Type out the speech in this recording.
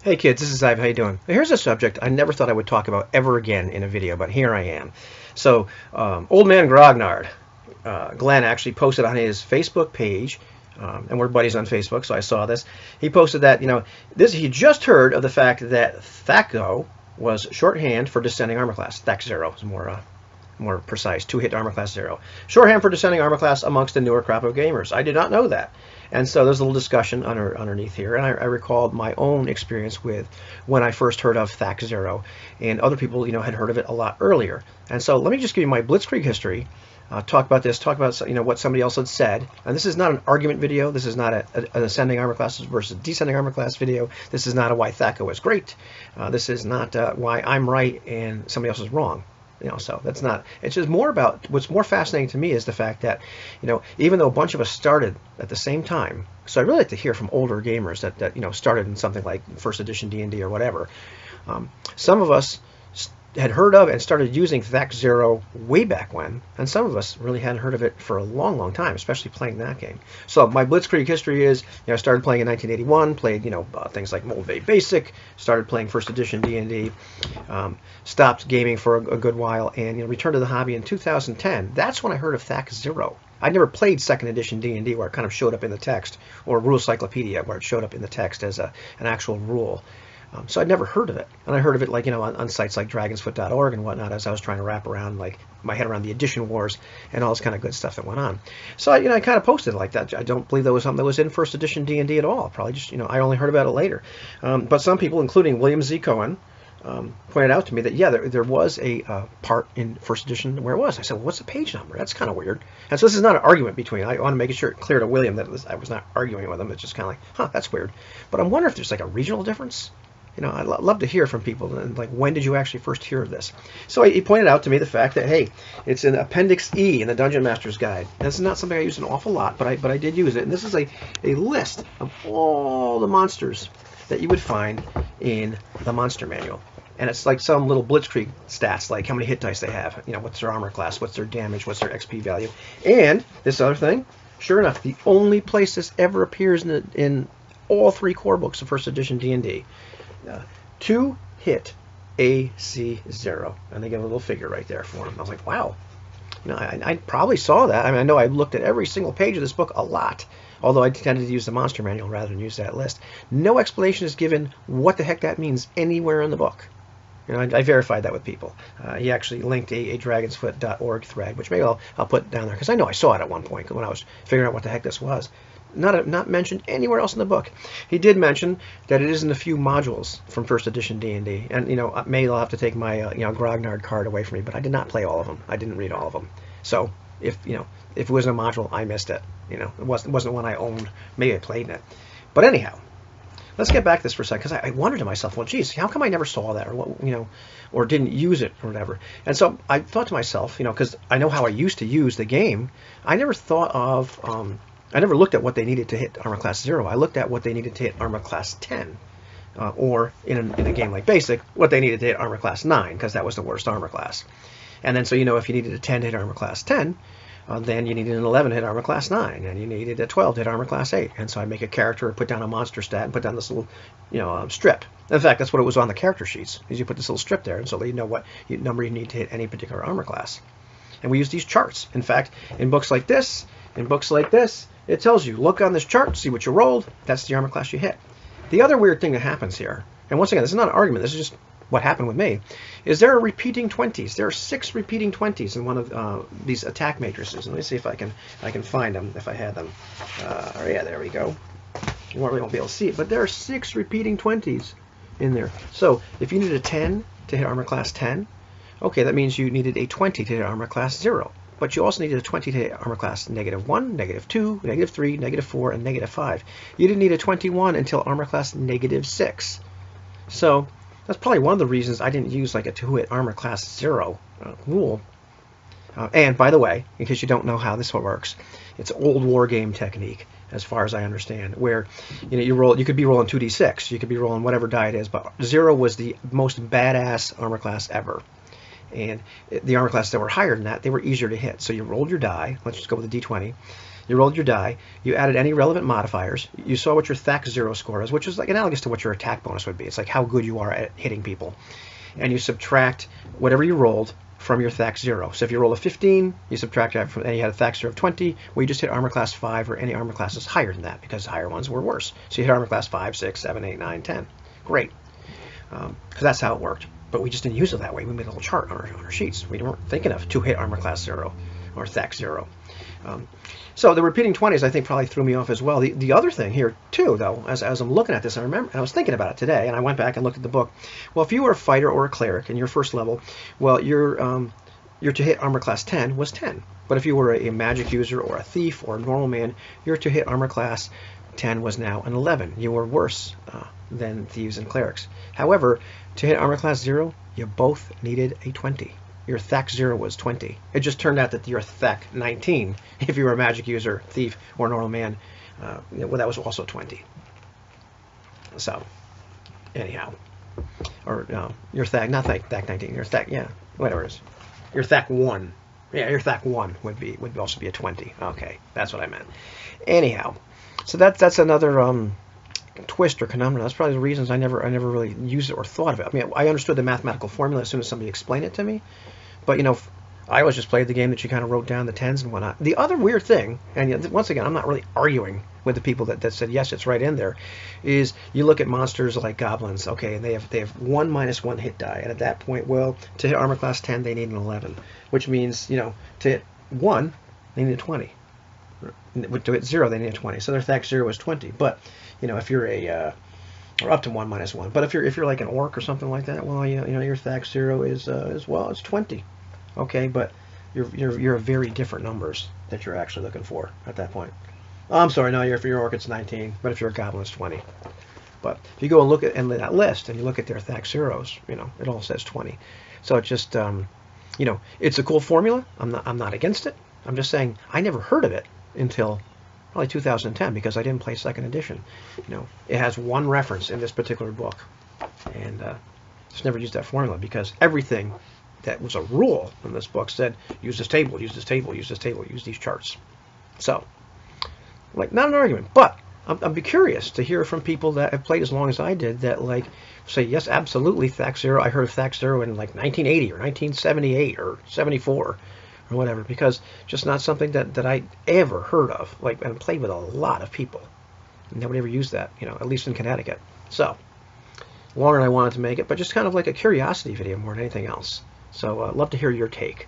Hey kids, this is Ive. How you doing? Here's a subject I never thought I would talk about ever again in a video, but here I am. So, Old Man Grognard, Glenn actually posted on his Facebook page, and we're buddies on Facebook, so I saw this. He posted that, he just heard of the fact that THAC0 was shorthand for descending armor class. THAC0 is more precise, 2-hit armor class 0. Shorthand for descending armor class amongst the newer crop of gamers. I did not know that. And so there's a little discussion underneath here, and I recalled my own experience with when I first heard of THAC0, and other people, had heard of it a lot earlier. And so let me just give you my Blitzkrieg history, talk about this, talk about what somebody else had said. And this is not an argument video. This is not an ascending armor classes versus descending armor class video. This is not a why THAC0 is great. This is not why I'm right and somebody else is wrong. So that's not, it's just more about, what's more fascinating to me is the fact that, even though a bunch of us started at the same time, so I really like to hear from older gamers that started in something like first edition D&D or whatever. Some of us had heard of and started using THAC0 way back when, and some of us really hadn't heard of it for a long, long time, especially playing that game. So my Blitzkrieg history is, I started playing in 1981, played, things like Mold-Bay Basic, started playing first edition D&D, stopped gaming for a good while, and returned to the hobby in 2010. That's when I heard of THAC0. I never played second edition D&D where it kind of showed up in the text, or Rule Cyclopedia where it showed up in the text as an actual rule. So I'd never heard of it, and I heard of it on sites like dragonsfoot.org and whatnot as I was trying to wrap around my head around the edition wars and all this kind of good stuff that went on. So I kind of posted it like that. I don't believe that was something that was in first edition D&D at all. Probably just I only heard about it later. But some people, including William Z. Cohen, pointed out to me that there was a part in first edition where it was. I said, well, what's the page number? That's kind of weird. And so this is not an argument between. I want to make it clear to William that I was not arguing with him. It's just kind of like, that's weird. But I wonder if there's a regional difference. I'd love to hear from people, and when did you actually first hear of this? So he pointed out to me the fact that, hey, it's in Appendix E in the Dungeon Master's Guide. This is not something I use an awful lot, but I did use it. And this is a list of all the monsters that you would find in the Monster Manual. And it's like some little Blitzkrieg stats, like how many hit dice they have, what's their armor class, what's their damage, what's their XP value. And this other thing, sure enough, the only place this ever appears in all 3 core books of first edition D&D. 2-hit AC0, and they give a little figure right there for him. I was like, wow, I probably saw that. I know I looked at every single page of this book a lot, although I tended to use the Monster Manual rather than use that list. No explanation is given what the heck that means anywhere in the book. I verified that with people. He actually linked a dragonsfoot.org thread, which maybe I'll put down there, because I know I saw it at one point when I was figuring out what the heck this was. Not mentioned anywhere else in the book. He did mention that it is in a few modules from first edition D&D, and maybe I'll have to take my Grognard card away from me, but I did not play all of them. I didn't read all of them. So if it was in a module, I missed it. It wasn't one I owned. Maybe I played in it. But anyhow, let's get back to this for a second, because I wondered to myself, well, geez, how come I never saw that, or what, or didn't use it, or whatever. And so I thought to myself, because I know how I used to use the game, I never thought of. I never looked at what they needed to hit armor class 0. I looked at what they needed to hit armor class 10, or in a game like Basic, what they needed to hit armor class 9, because that was the worst armor class. And then so if you needed a 10 to hit armor class 10, then you needed an 11 to hit armor class 9, and you needed a 12 to hit armor class 8. And so I make a character, put down a monster stat, and put down this little strip. In fact, that's what it was on the character sheets, is you put this little strip there, and so you know what number you need to hit any particular armor class. And we use these charts. In fact, in books like this, it tells you, look on this chart, see what you rolled, that's the armor class you hit. The other weird thing that happens here, and once again, this is not an argument, this is just what happened with me, is there are repeating 20s. There are 6 repeating 20s in one of these attack matrices. Let me see if I can find them, if I had them. Oh yeah, there we go. You really won't be able to see it, but there are 6 repeating 20s in there. So if you needed a 10 to hit armor class 10, okay, that means you needed a 20 to hit armor class 0. But you also needed a 20 to hit armor class -1, -2, -3, -4, and -5. You didn't need a 21 until armor class -6. So that's probably one of the reasons I didn't use a 2-hit armor class 0 rule. And by the way, in case you don't know how this one works, it's an old war game technique, as far as I understand, where you could be rolling 2d6, you could be rolling whatever die it is, but 0 was the most badass armor class ever. And the armor classes that were higher than that, they were easier to hit. So you rolled your die. Let's just go with a d20. You rolled your die. You added any relevant modifiers. You saw what your THAC0 score is, which is like analogous to what your attack bonus would be. It's like how good you are at hitting people. And you subtract whatever you rolled from your THAC0. So if you roll a 15, you subtract that from, and you had a THAC0 of 20, well, you just hit armor class 5 or any armor classes higher than that, because higher ones were worse. So you hit armor class 5, 6, 7, 8, 9, 10. Great. Because that's how it worked. But we just didn't use it that way. We made a little chart on our sheets. We weren't thinking of to hit armor class 0 or THAC0. So the repeating 20s, I think, probably threw me off as well. The other thing here, too, though, as I'm looking at this, and I was thinking about it today, and I went back and looked at the book. Well, if you were a fighter or a cleric in your first level, well, your to hit armor class 10 was 10. But if you were a magic user or a thief or a normal man, your to hit armor class 10 was now an 11. You were worse than thieves and clerics. However, to hit armor class 0, you both needed a 20. Your THAC0 was 20. It just turned out that your THAC 19, if you were a magic user, thief, or normal man, well, that was also 20. So, anyhow, or your THAC, not THAC 19, your THAC, yeah, whatever it is, your THAC 1, yeah, your THAC 1 would also be a 20. Okay, that's what I meant. Anyhow, so that's another twist or conundrum. That's probably the reasons I never really used it or thought of it. I mean, I understood the mathematical formula as soon as somebody explained it to me, but I always just played the game that you kind of wrote down the tens and whatnot. The other weird thing, and once again, I'm not really arguing with the people that said yes, it's right in there, is you look at monsters like goblins. Okay, and they have 1 - 1 hit die, and at that point, well, to hit armor class 10, they need an 11, which means to hit 1, they need a 20. To hit 0, they need a 20. So their THAC0 was 20. But if you're or up to 1 - 1. But if you're like an orc or something like that, well, your THAC0 is well, it's 20. Okay, but you're very different numbers that you're actually looking for at that point. Oh, I'm sorry, no, if you're orc, it's 19. But if you're a goblin, it's 20. But if you go and look at that list and you look at their THAC0s, it all says 20. So it's just it's a cool formula. I'm not against it. I'm just saying I never heard of it until probably 2010, because I didn't play second edition. It has one reference in this particular book, and just never used that formula, because everything that was a rule in this book said use this table, use this table, use this table, use these charts. So, not an argument, but I'd be curious to hear from people that have played as long as I did that say yes, absolutely, THAC0. I heard of THAC0 in 1980 or 1978 or 74. Or whatever, because just not something that I ever heard of, and played with a lot of people. Nobody ever used that, at least in Connecticut. So, longer than I wanted to make it, but just kind of like a curiosity video more than anything else. So, I'd love to hear your take.